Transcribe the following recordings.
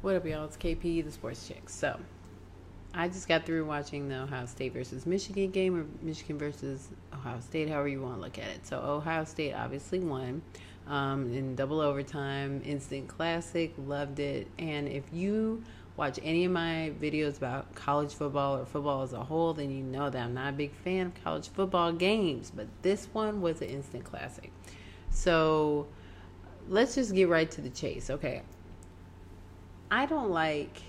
What up, y'all? It's KP, the Sports Chick. So, I just got through watching the Ohio State versus Michigan game, or Michigan versus Ohio State, however you want to look at it. So, Ohio State obviously won in double overtime, instant classic, loved it. And if you watch any of my videos about college football or football as a whole, then you know that I'm not a big fan of college football games. But this one was an instant classic. So, let's just get right to the chase. Okay. I don't like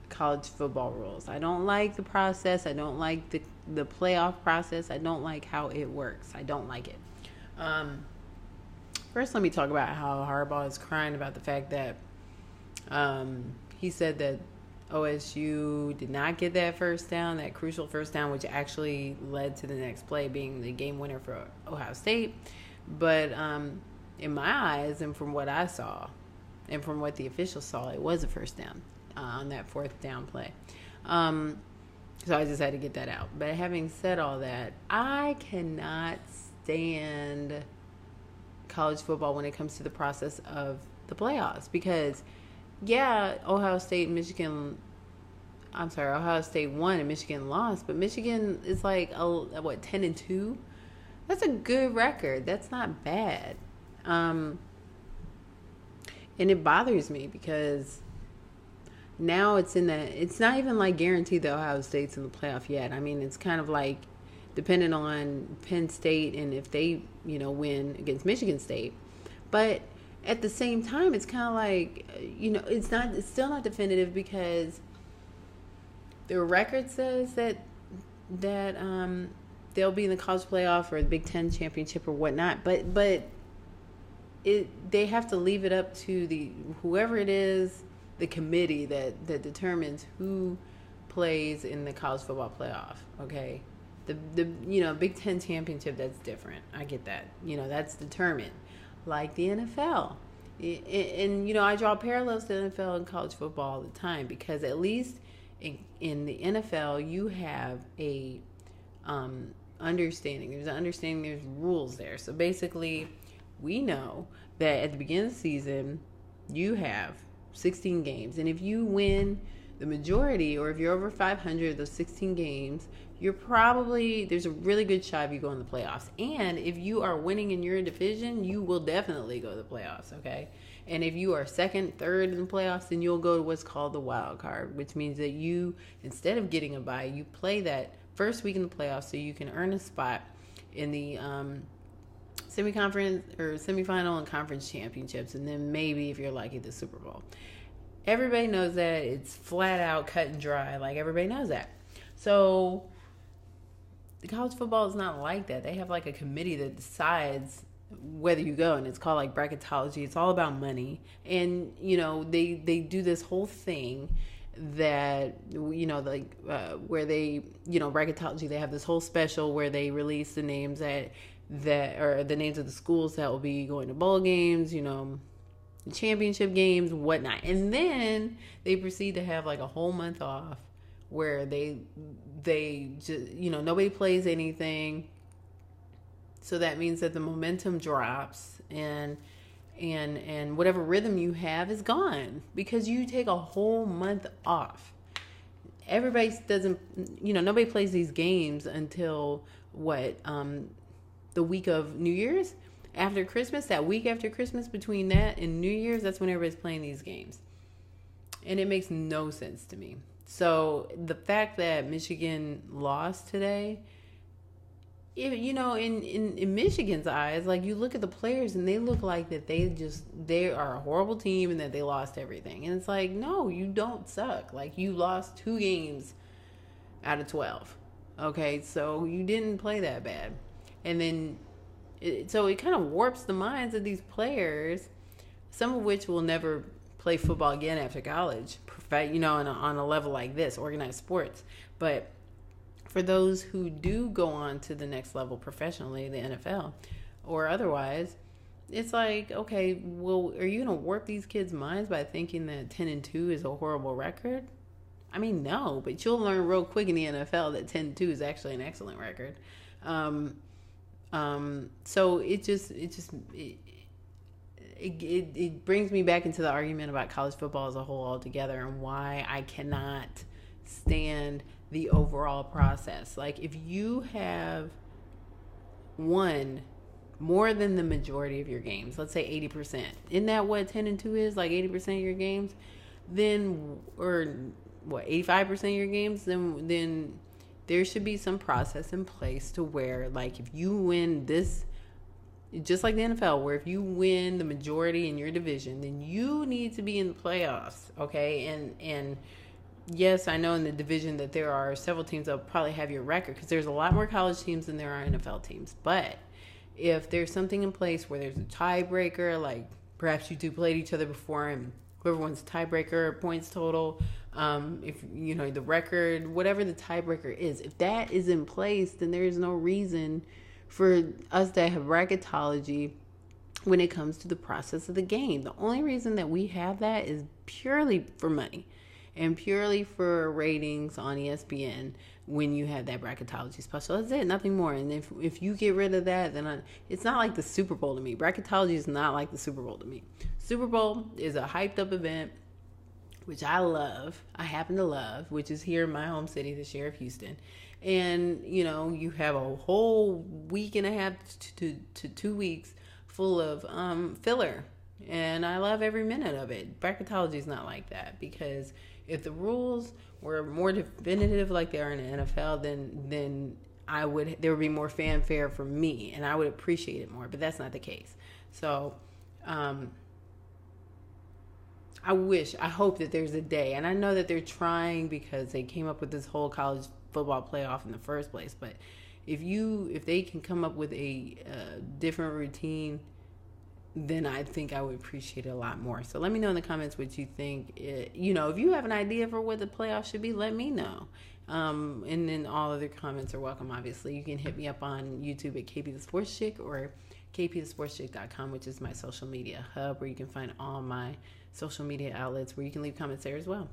college football rules. I don't like the process. I don't like the playoff process. I don't like how it works. I don't like it. First, let me talk about how Harbaugh is crying about the fact that he said that OSU did not get that first down, that crucial first down, which actually led to the next play being the game winner for Ohio State. But in my eyes, and from what I saw, and from what the officials saw, it was a first down on that fourth down play. So I just had to get that out. But having said all that, I cannot stand college football when it comes to the process of the playoffs. Because, yeah, Ohio State won and Michigan lost. But Michigan is like, 10-2? That's a good record. That's not bad. And it bothers me because now it's not even like guaranteed that Ohio State's in the playoff yet. I mean, it's kind of like dependent on Penn State and if they, win against Michigan State. But at the same time, it's kind of like, it's still not definitive because the record says that they'll be in the college playoff or the Big Ten championship or whatnot. But they have to leave it up to whoever it is, the committee that determines who plays in the college football playoff. Okay, the Big Ten championship, that's different. I get that. That's determined, like the NFL. And I draw parallels to the NFL and college football all the time because at least in the NFL you have a understanding. There's an understanding. There's rules there. So basically, we know that at the beginning of the season, you have 16 games. And if you win the majority, or if you're over 500 of those 16 games, there's a really good shot of you going to the playoffs. And if you are winning in your division, you will definitely go to the playoffs, okay? And if you are second, third in the playoffs, then you'll go to what's called the wild card, which means that you, instead of getting a bye, you play that first week in the playoffs so you can earn a spot in the semi-conference or semi-final and conference championships, and then maybe if you're lucky, the Super Bowl. Everybody knows that. It's flat out cut and dry. Like, everybody knows that. So the college football is not like that. They have like a committee that decides whether you go, and it's called like bracketology. It's all about money. And they do this whole thing that where they bracketology, they have this whole special where they release the names that are the names of the schools that will be going to bowl games, championship games, whatnot. And then they proceed to have like a whole month off where they just, nobody plays anything. So that means that the momentum drops and whatever rhythm you have is gone because you take a whole month off. Everybody nobody plays these games until the week of New Year's. After Christmas, that week after Christmas, between that and New Year's, that's when everybody's playing these games. And it makes no sense to me. So the fact that Michigan lost today, in Michigan's eyes, like, you look at the players and they look like that they are a horrible team and that they lost everything. And it's like, no, you don't suck. Like, you lost 2 games out of 12. Okay, so you didn't play that bad. And then so it kind of warps the minds of these players, some of which will never play football again after college, on a level like this, organized sports. But for those who do go on to the next level professionally, the NFL or otherwise, it's like, okay, well, are you going to warp these kids' minds by thinking that 10-2 is a horrible record? I mean, no, but you'll learn real quick in the NFL that 10-2 is actually an excellent record. it brings me back into the argument about college football as a whole altogether, and why I cannot stand the overall process. Like, if you have won more than the majority of your games, let's say 80%, isn't that what 10-2 is? Like 80% of your games, then, or what, 85% of your games, then there should be some process in place to where, like, if you win this, just like the NFL, where if you win the majority in your division, then you need to be in the playoffs, okay? And yes, I know in the division that there are several teams that will probably have your record, because there's a lot more college teams than there are NFL teams. But if there's something in place where there's a tiebreaker, like perhaps you two played each other before and whoever wins the tiebreaker points total, if you know the record, whatever the tiebreaker is, if that is in place, then there is no reason for us to have bracketology when it comes to the process of the game. The only reason that we have that is purely for money and purely for ratings on ESPN when you have that bracketology special. That's it, nothing more. And if you get rid of that, then it's not like the Super Bowl to me. Bracketology is not like the Super Bowl to me. Super Bowl is a hyped up event, which I love. I happen to love, which is here in my home city this year of Houston. And, you know, you have a whole week and a half to 2 weeks full of filler. And I love every minute of it. Bracketology is not like that, because if the rules were more definitive like they are in the NFL, then there would be more fanfare for me and I would appreciate it more. But that's not the case. So I hope that there's a day, and I know that they're trying because they came up with this whole college football playoff in the first place. But if they can come up with a different routine, then I think I would appreciate it a lot more. So let me know in the comments what you think. If you have an idea for what the playoffs should be, let me know. And then all other comments are welcome, obviously. You can hit me up on YouTube at KP the Sports Chick or kpthesportschick.com, which is my social media hub, where you can find all my social media outlets where you can leave comments there as well.